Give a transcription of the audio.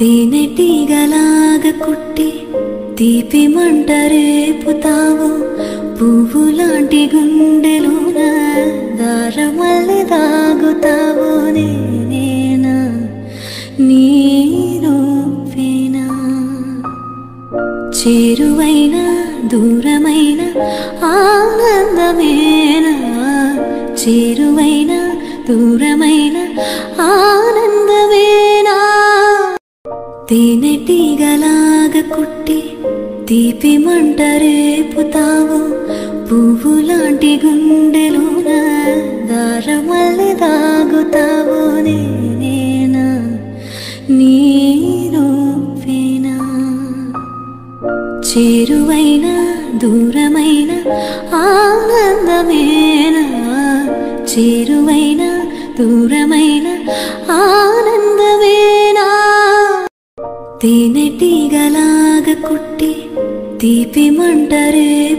తేనెటీగలాగ కుట్టి తీపి మంట రేపుతావు పువ్వులాంటి గుండెలోన దారమల్లె దాగుతావు నేనేనా నీ రూపేనా చేరువైన దూరమైన ఆనందమేనా చేరువైన దూరమైన ఆనందమేనా తేనెటీగలాగ కుట్టి తీపి మంట రేపుతావు పువ్వులాంటి గుండెలోన దారమల్లె దాగుతావు నేనేనా నీ రూపేనా చేరువైన దూరమైన ఆనందమేనా చేరువైన దూరమైన ఆనందమేనా తేనెటీగలాగ కుట్టి తీపి మంట రేపు